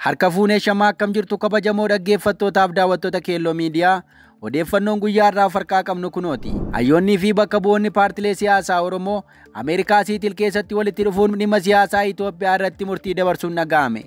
Harka fuunee shamaa akkam jirtu kabajamoo dhaggeeffattootaaf daawwattoota Keelloo Miidiyaa odeeffannoon guyyaa irraa farqaa qabnu kunooti. Hayyoonnii fi bakka bu'oonni paartilee siyaasaa Oromoo Ameerikaa Siitil keessatti walitti dhufuun dhimma siyaasaa Itoophiyaa irratti murtii dabarsuun dhaga'ame.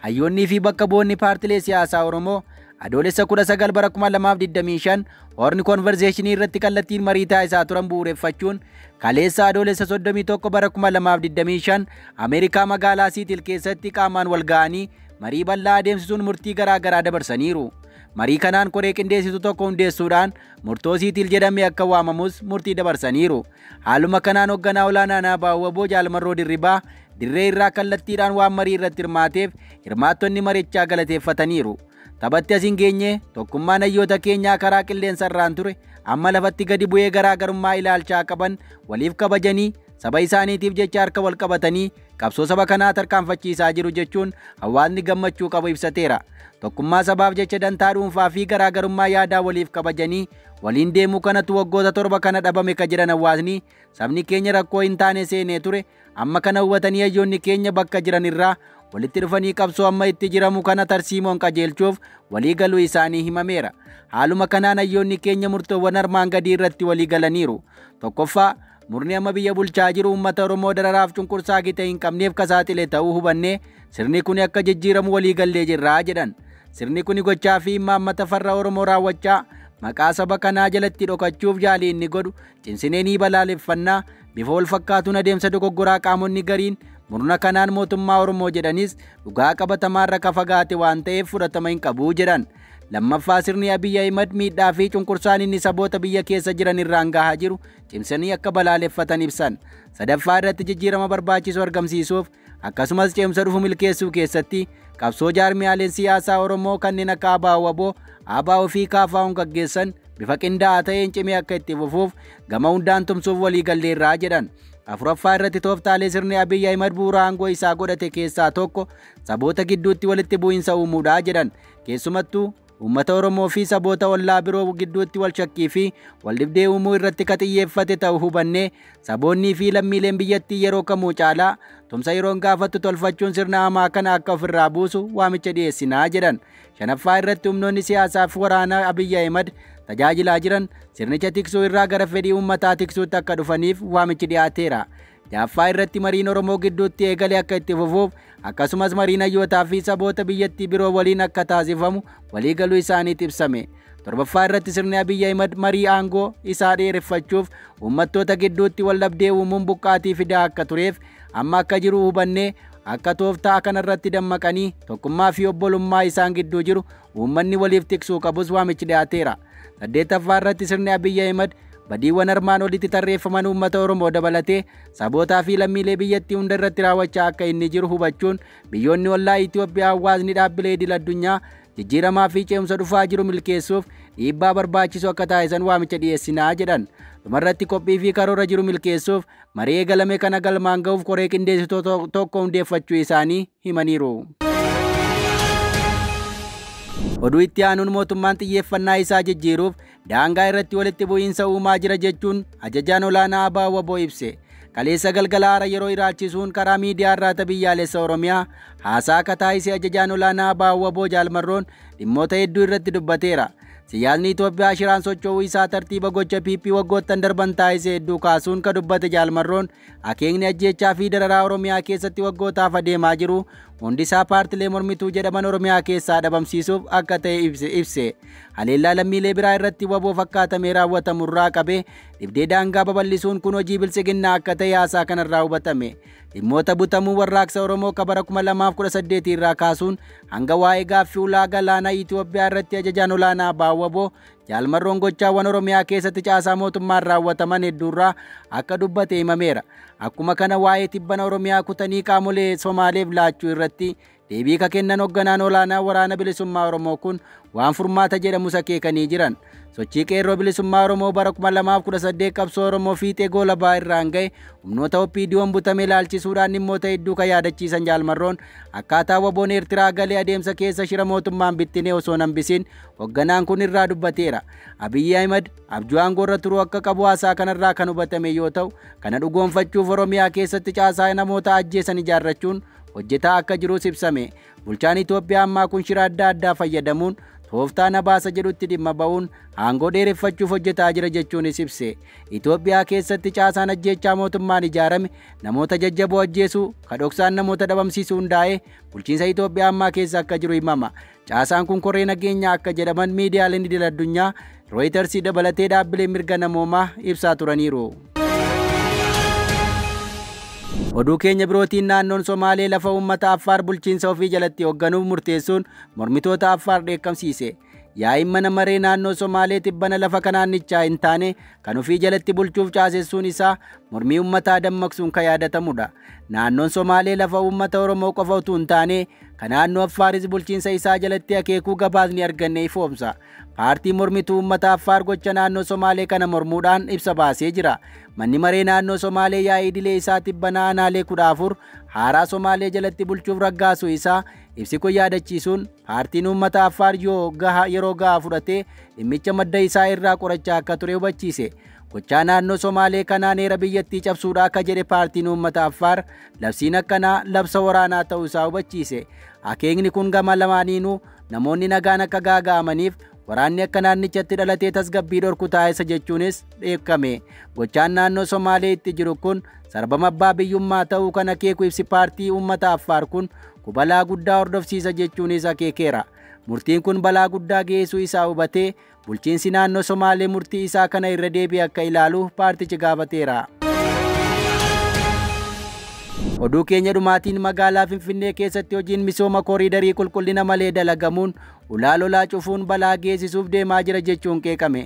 Hayyoonnii fi bakka bu'oonni paartilee siyaasaa Oromoo adoolessa 19 bara 2025 horni konverzeeshinii irratti kallattiin marii taasisaa turan bu'uureffachuun kaleessa adoolessa 31 bara 2025 Ameerikaa magaalaa Siitil keessatti qaamaan wal ga'anii marii bal'aa adeemsisuun murtii garaa garaa dabarsaniiru. Marii kanaan koree qindeessitu tokko hundeessuudhaan murtoo Siitil jedhamee akka waamamus murtii dabarsaniiru. Haaluma kanaan hoogganaa olaanaa ABO Jaalmarroo Dirribaa dirree irraa kallattiidhaan waan marii irratti hirmaateef hirmaattonni marichaa galateeffataniiru. Taphatti asiin geenye tokkummaan hayyoota keenyaa karaa qilleensa irraan ture amma lafatti gadi bu'ee garaagarummaa ilaalchaa qaban waliif kabajanii saba isaaniitiif jecha harka wal qabatanii qabsoo saba kanaa tarkaanfachiisaa jiru jechuun hawaasni gammachuu qabu ibsateera. Tokkummaa sabaaf jecha dantaa dhuunfaa fi garaagarummaa yaadaa waliif kabajanii waliin deemuu kanatu waggoota 7 kana dhabame ka jedhan hawaasni sabni keenya rakkoo hin taane seenee ture amma kana hubatanii hayyoonni keenya bakka jiran irraa walitti dhufanii qabsoo amma itti jiramu kana tarsiimoon qajeelchuuf walii galuu isaanii himameera. Haaluma kanaan hayyoonni keenya murtoowwan armaan gadii irratti walii galaniiru. Tokkoffaa, murni amma biyya bulchaa jiru uummata Oromoo dararaaf cunqursaa gita hin qabneef kasaaxile ta'uu hubannee sirni kun akka jijjiiramu walii gallee jirraa jedhan. Sirni kun gochaa fi imaammata farra Oromoo raawwachaa maqaa saba kanaa jalatti dhokachuuf yaalii inni godhu cimsinee ni balaaleffannaa. Bifa wal fakkaatuun adeemsa dogoggoraa qaamonni gariin murna kanaan mootummaa Oromoo jedhanis dhugaa qabatamaarra ka fagaate waan ta'eef fudhatama hin qabu jedhan. Lammaffaa, sirni Abiy Ahmed miidhaa fi cunqursaan inni saboota biyya keessa jiran irraan gahaa jiru cimsanii akka balaaleffatan ibsan. Sadaffaa irratti jijjiirama barbaachisu argamsiisuuf akkasumas ceemsa dhufu milkeessuu keessatti qabsoo jaarmiyaaleen siyaasaa Oromoo kanneen akka ABO fi KFO'n gaggeessan bifa qindaa'aa ta'een cimee akka itti fufuuf gama hundaan tumsuuf walii galleerraa jedhan. Afuraffaa irratti tooftaalee sirni Abiy Ahmed bu'uura aangoo isaa godhate keessaa tokko saboota gidduutti walitti bu'iinsa uumuudha jedhan. Keessumattuu uummata Oromoo fi saboota ollaa biroo gidduutti wal shakkii fi wal dhibdee uumuu irratti ka xiyyeeffate ta'uu hubannee saboonnii fi lammiileen biyyattii yeroo kamuu caalaa tumsa yeroon gaafattu tolfachuun sirna hamaa kana akka ofirraa buusu waamicha dhiyeessinaa jedhan. Shanaffaa irratti humnoonni siyaasaa fi waraanaa Abiy Ahmed tajaajilaa jiran sirnicha tiksuu irraa gara fedhii uummataa tiksuutti akka dhufaniif waamichi dhiyaateera. Jaaffaa irratti mariin Oromoo gidduutti eegale akka itti fufuuf akkasumas mariin hayyootaa fi saboota biyyattii biroo waliin akka taasifamu walii galuu isaaniitti ibsame. Torbaffaa irratti sirni Abiy Ahmed marii aangoo isaa dheereffachuuf uummattoota gidduutti wal dhabdee uumuun buqqaatii fidaa akka tureef amma akka jiru hubannee akka tooftaa kanarratti dammaqanii tokkummaa fi obbolummaa isaan gidduu jiru uummanni waliif tiksuu qabus waamichi dhiyaateera. Saddeettaffaa irratti sirni Abiy Ahmed badiiwwan armaan olitti tarreeffaman uummata Oromoo dabalatee sabootaa fi lammiilee biyyattii hunda irratti raawwachaa akka inni jiru hubachuun biyyoonni ollaa Itoophiyaa hawaasni dhaabbilee idil-addunyaa jijjiiramaa fi ce'umsa dhufaa jiru milkeessuuf dhiibbaa barbaachisu akka taasisan waamicha dhiyeessinaa jedhan. Dhumarratti qophii fi karoora jiru milkeessuuf marii eegalame kana galmaan ga'uuf koree qindeessituu tokko hundeeffachuu isaanii himaniiru. Oduu itti aanuun mootummaan xiyyeeffannaa isaa jijjiiruuf daangaa irratti walitti bu'iinsa uumaa jira jechuun ajajaan olaanaa ABO ibse. Kaleessa galgala haara yeroo ilaalchisuun karaa miidiyaa irraa biyyaalessa Oromiyaa haasaa akka taasise ajajaan olaanaa ABO Jaalmarroon dhimmoota hedduu irratti dubbateera. Siyaasni Itoophiyaa shiraan socho'uu isaa tartiiba gocha PP waggoottan darban taasise hedduu kaasuun ka dubbate Jaalmarroon akeekni ajjeechaa fi dararaa Oromiyaa keessatti waggootaaf adeemaa jiru hundisaa paartilee mormituu jedhaman Oromiyaa keessaa dhabamsiisuuf akka ta'e ibse. Haleellaa lammiilee biraa irratti waboo fakkaatamee raawwatamurraa qabee dhibdee daangaa babal'isuun kun hojii biltsiginnaa akka ta'e haasaa kanarraa hubatame. Dhimmoota butamuu warraaqsa Oromoo ka bara 2018 irraa kaasuun hanga waa'ee gaaffii ulaa galaanaa Itoophiyaa irratti ajajaan olaanaa ABO Jaalmarroon gochaawwan Oromiyaa keessatti caasaa mootummaan raawwataman hedduurraa akka dubbate himameera. Akkuma kana waa'ee tibbana Oromiyaa kutanii qaamolee Somaaleef laachuu irratti deebii ka kennan hoogganaan olaanaa waraana bilisummaa Oromoo kun waan furmaata jedhamus akeekanii jiran. Sochii qeerroo bilisummaa Oromoo bara 2018 qabsoo Oromoo fiixee goolabaa irraan ga'e humnoota OPDO'n butame ilaalchisuudhaan dhimmoota hedduu ka yaadachiisan Jaalmarroon akkaataa waboon Eertiraa galee adeemsa keessa shira mootummaan bittinee osoo hambisiin hoogganaan kun irraa dubbateera. Abiy Ahmed abjuu aangoo irra turuu akka qabu haasaa kanarraa kan hubatame yoo ta'u kana dhugoonfachuuf Oromiyaa keessatti caasaa namoota ajjeesan ijaarrachuun hojjetaa akka jirus ibsame. Bulchaan Itoophiyaa ammaa kun shira adda addaa fayyadamuun tooftaa na baasa jedhutti dhimma ba'uun aangoo dheereffachuuf hojjetaa jira jechuunis ibse. Itoophiyaa keessatti caasaan ajjeechaa mootummaan ijaarame namoota jajjaboo ajjeesuu kadhoksaan namoota dhabamsiisuu hundaa'ee bulchiinsa Itoophiyaa ammaa keessa akka jiru himama. Caasaan kun koree nageenyaa akka jedhaman miidiyaaleen idil addunyaa Reuters dabalatee dhaabbileen mirga namoomaa ibsaa turaniiru. Oduu keenya birootiin naannoon Somaalee lafa uummata Affaar bulchiinsa ofii jalatti hoogganuuf murteessuun mormitoota Affaar dheekkamsiise. Yaa'iin mana maree naannoo Somaalee tibbana lafa kanaannichaa hin taane kan ofii jalatti bulchuuf caasessuun isaa mormii uummataa dammaqsuun kan yaadatamudha. Naannoon Somaalee lafa uummata Oromoo qofa utuu hin taane kan naannoo Affaaris bulchiinsa isaa jalatti akeekuu gabaasni arganne ifoomsa. Paartiin mormituu uummata Affaar gocha naannoo Somaalee kana mormuudhaan ibsa baasee jira. Manni maree naannoo Somaalee yaa'ii idilee isaa tibbana aanaalee 14 haaraa Somaalee jalatti bulchuuf raggaasuu isaa ibsi kun yaadachiisuun paartiin uummata Affaar yeroo gahaa fudhatee dhimmicha madda isaa irraa qorachaa akka ture hubachiise. Gochaa naannoo Somaalee kanaan heera biyyattii cabsuudha akka jedhe paartiin uummata Affaar labsiin akkanaa labsa waraanaa ta'uu isaa hubachiise. Akeekni kun gama lamaaniinuu namoonni nagaan akka gaaga'amaniif waraanni akka naannichatti dhalatee tasgabbii dhorku taasisa jechuunis dheekkame. Gochaan naannoo Somaalee itti jiru kun sarbama abbaa biyyummaa ta'uu kan akeeku ibsi paartii uummata Affaar kun balaa guddaa hordofsiisa jechuunis akeekeera. Murtiin kun balaa guddaa geessuu isaa hubatee bulchiinsi naannoo Somaalee murtii isaa kana irra deebi'ee akka ilaalu paartichi gaafateera. Oduu keenya dhumaatiin magaalaa Finfinnee keessatti hojiin misooma kooriidarii qulqullina malee dalagamuun ulaa lolaa cufuun balaa geessisuuf deemaa jira jechuun qeeqame.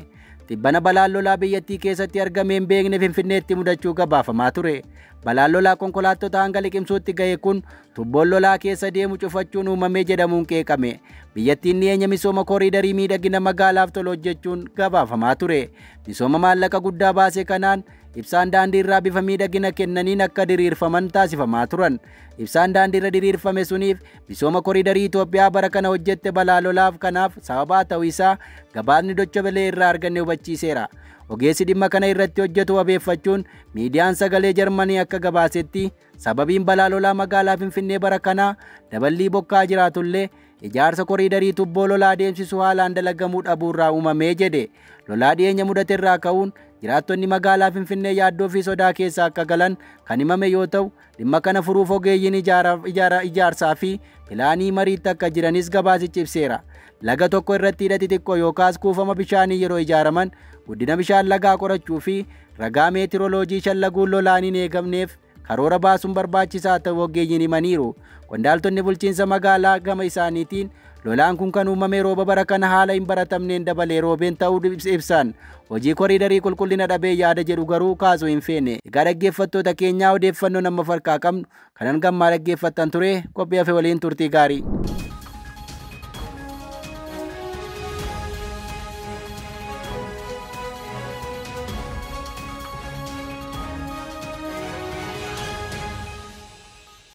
Tibbana balaan lolaa biyyattii keessatti argameen beekne Finfinneetti mudachuu gabaafamaa ture. Balaan lolaa konkolaattota hanga liqimsuutti ga'e kun tubboon lolaa keessa deemu cufachuun uumamee jedhamuun qeeqame. Biyyattiin dhiyeenya misooma kooriidarii miidhagina magaalaaf tolu hojjechuun gabaafamaa ture. Misooma maallaqa guddaa baase kanaan ibsaan daandii irraa bifa miidhagina kennaniin akka diriirfaman taasifamaa turan. Ibsaan daandii irra diriirfame suniif misooma kooriidarii Itoophiyaa bara kana hojjette balaa lolaaf kanaaf sababaa ta'uu isaa gabaasni Docha Belee irraa arganne hubachiiseera. Ogeessi dhimma kana irratti hojjetu wabeeffachuun miidiyaan Sagalee Jarmanii akka gabaasetti sababiin balaa lolaa magaalaa Finfinnee bara kanaa daballii bokkaa jiraatullee ijaarsa kooriidarii tubboo lolaa deemsisuu haalaan dalagamuu dhabuurraa uumamee jedhe. Lolaa dhiyeenya mudate irraa ka'uun jiraattonni magaalaa Finfinnee yaaddoo fi sodaa keessa akka galan kan himame yoo ta'u, dhimma kana furuuf ogeeyyiin ijaarsaa fi pilaanii mariitti akka jiranis gabaasichi ibseera. Laga tokko irratti hidha xixiqqoo yookaas kuufama bishaanii yeroo ijaaraman guddina bishaan lagaa qorachuu fi ragaa meetirooloojii shallaguun lolaan hin eegamneef karoora baasuun barbaachisaa ta'uu ogeeyyiin himaniiru. Qondaaltonni bulchiinsa magaalaa gama isaaniitiin lolaan kun kan uumame rooba bara kana haala hin baratamneen dabalee roobeen ta'uu ibsan. Hojii kooriidarii qulqullina dhabee yaada jedhu garuu kaasuu hin feene. Egaa dhaggeeffattoota keenyaa odeeffannoo nama farkaa qabnu kanan gammaa dhaggeeffattan ture qophii hafe waliin turtii gaarii.